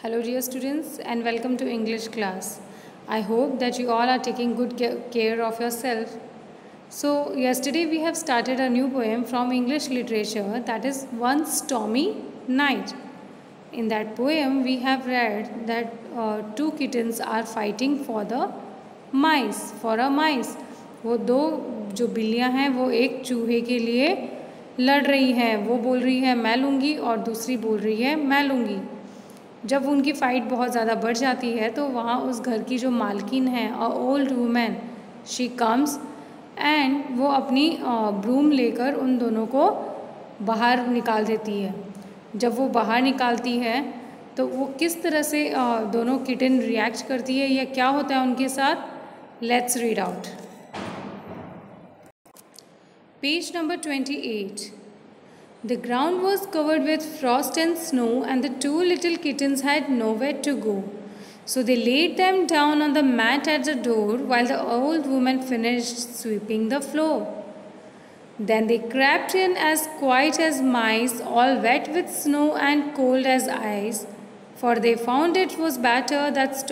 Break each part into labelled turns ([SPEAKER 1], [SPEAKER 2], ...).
[SPEAKER 1] Hello dear students and welcome to English class. I hope that you all are taking good care of yourself. So yesterday we have started a new poem from English literature, that is One Stormy Night. In that poem we have read that two kittens are fighting for a mice. वो दो जो बिल्लियां हैं वो एक चूहे के लिए लड़ रही हैं. वो बोल रही है मैं लूँगी और दूसरी बोल रही है मैं लूँगी. जब उनकी फ़ाइट बहुत ज़्यादा बढ़ जाती है तो वहाँ उस घर की जो मालकिन है, a old women, she comes and वो अपनी ब्रूम लेकर उन दोनों को बाहर निकाल देती है. जब वो बाहर निकालती है तो वो किस तरह से दोनों किटन रिएक्ट करती है या क्या होता है उनके साथ, let's read out. Page number 28. The ground was covered with frost and snow, and the two little kittens had nowhere to go. So they laid them down on the mat at the door while the old woman finished sweeping the floor. Then they crept in as quiet as mice, all wet with snow and cold as ice, for they found it was better that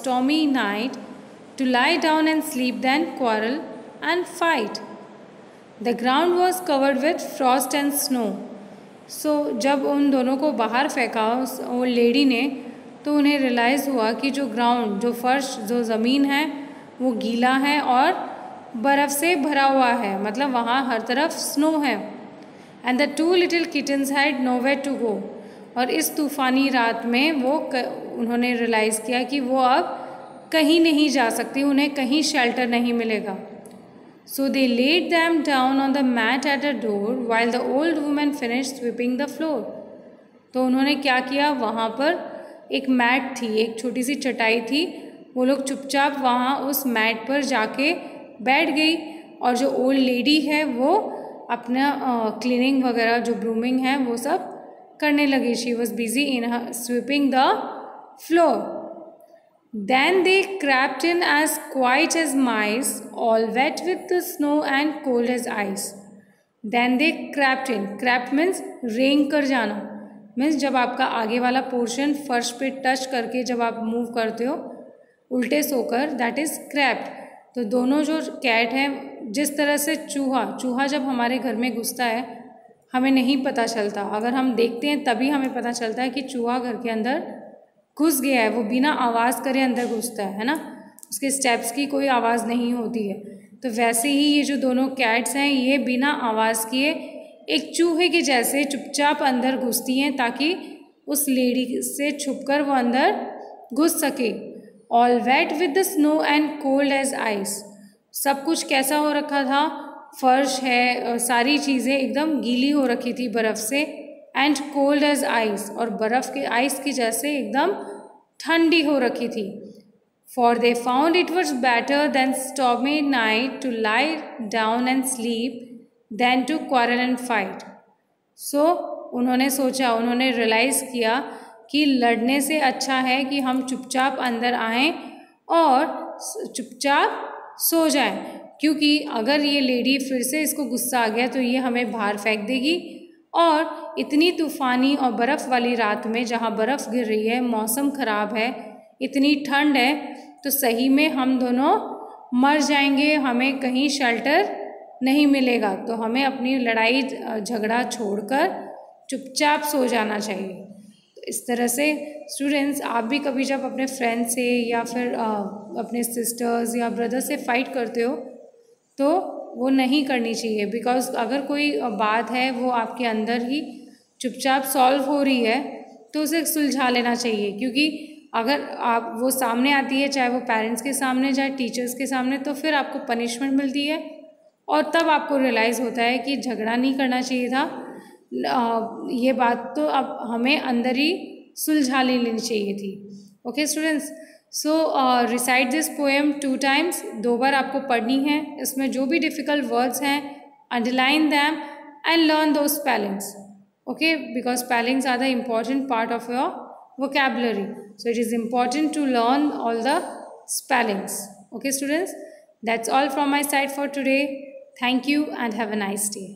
[SPEAKER 1] stormy night to lie down and sleep than quarrel and fight. The ground was covered with frost and snow. So जब उन दोनों को बाहर फेंका उस old lady ने तो उन्हें रियलाइज़ हुआ कि जो ग्राउंड, जो फर्श, जो ज़मीन है वो गीला है और बर्फ़ से भरा हुआ है, मतलब वहाँ हर तरफ स्नो है. And the two little kittens had nowhere to go. और इस तूफ़ानी रात में उन्होंने रियलाइज़ किया कि वो अब कहीं नहीं जा सकती, उन्हें कहीं शेल्टर नहीं मिलेगा. So they laid them down on the mat at the door while the old woman finished sweeping the floor. तो उन्होंने क्या किया, वहाँ पर एक मैट थी, एक छोटी सी चटाई थी. वो लोग चुपचाप वहाँ उस मैट पर जाके बैठ गई और जो ओल्ड लेडी है वो अपना क्लीनिंग वगैरह, जो ब्रूमिंग है वो सब करने लगी. She was busy in sweeping the floor. Then they crept in as quiet as mice, all wet with the snow and cold as ice. Then they crept in. Crept means रेंग कर जाना, means जब आपका आगे वाला portion फर्श पे touch करके जब आप मूव करते हो उल्टे सोकर, दैट इज़ क्रेप्ट. तो दोनों जो कैट हैं, जिस तरह से चूहा जब हमारे घर में घुसता है हमें नहीं पता चलता, अगर हम देखते हैं तभी हमें पता चलता है कि चूहा घर के अंदर घुस गया है. वो बिना आवाज़ करे अंदर घुसता है ना, उसके स्टेप्स की कोई आवाज़ नहीं होती है. तो वैसे ही ये जो दोनों कैट्स हैं ये बिना आवाज़ किए एक चूहे के जैसे चुपचाप अंदर घुसती हैं ताकि उस लेडी से छुपकर वो अंदर घुस सके. All wet with the snow and cold as ice. सब कुछ कैसा हो रखा था, फर्श है, सारी चीज़ें एकदम गीली हो रखी थी बर्फ़ से. एंड कोल्ड एज आइस, और बर्फ़ के आइस की जैसे एकदम ठंडी हो रखी थी. For they found it was better than stormy night to lie down and sleep than to quarrel and fight. So उन्होंने सोचा, उन्होंने रियलाइज़ किया कि लड़ने से अच्छा है कि हम चुपचाप अंदर आएँ और चुपचाप सो जाएं, क्योंकि अगर ये लेडी फिर से इसको गुस्सा आ गया तो ये हमें बाहर फेंक देगी. और इतनी तूफ़ानी और बर्फ़ वाली रात में जहाँ बर्फ़ गिर रही है, मौसम ख़राब है, इतनी ठंड है, तो सही में हम दोनों मर जाएंगे, हमें कहीं शेल्टर नहीं मिलेगा. तो हमें अपनी लड़ाई झगड़ा छोड़कर चुपचाप सो जाना चाहिए. तो इस तरह से स्टूडेंट्स, आप भी कभी जब अपने फ्रेंड से या फिर अपने सिस्टर्स या ब्रदर से फ़ाइट करते हो तो वो नहीं करनी चाहिए, बिकॉज़ अगर कोई बात है वो आपके अंदर ही चुपचाप सॉल्व हो रही है तो उसे सुलझा लेना चाहिए. क्योंकि अगर आप वो सामने आती है, चाहे वो पेरेंट्स के सामने, चाहे टीचर्स के सामने, तो फिर आपको पनिशमेंट मिलती है और तब आपको रियलाइज़ होता है कि झगड़ा नहीं करना चाहिए था. ये बात तो अब हमें अंदर ही सुलझा लेनी चाहिए थी. Okay students, so recite this poem 2 times. 2 बार आपको पढ़नी है. इसमें जो भी डिफ़िकल्ट वर्ड्स हैं अंडरलाइन दैम एंड लर्न दो spellings. Okay, because spellings are the important part of your vocabulary. So it is important to learn all the spellings. Okay students, that's all from my side for today. Thank you and have a nice day.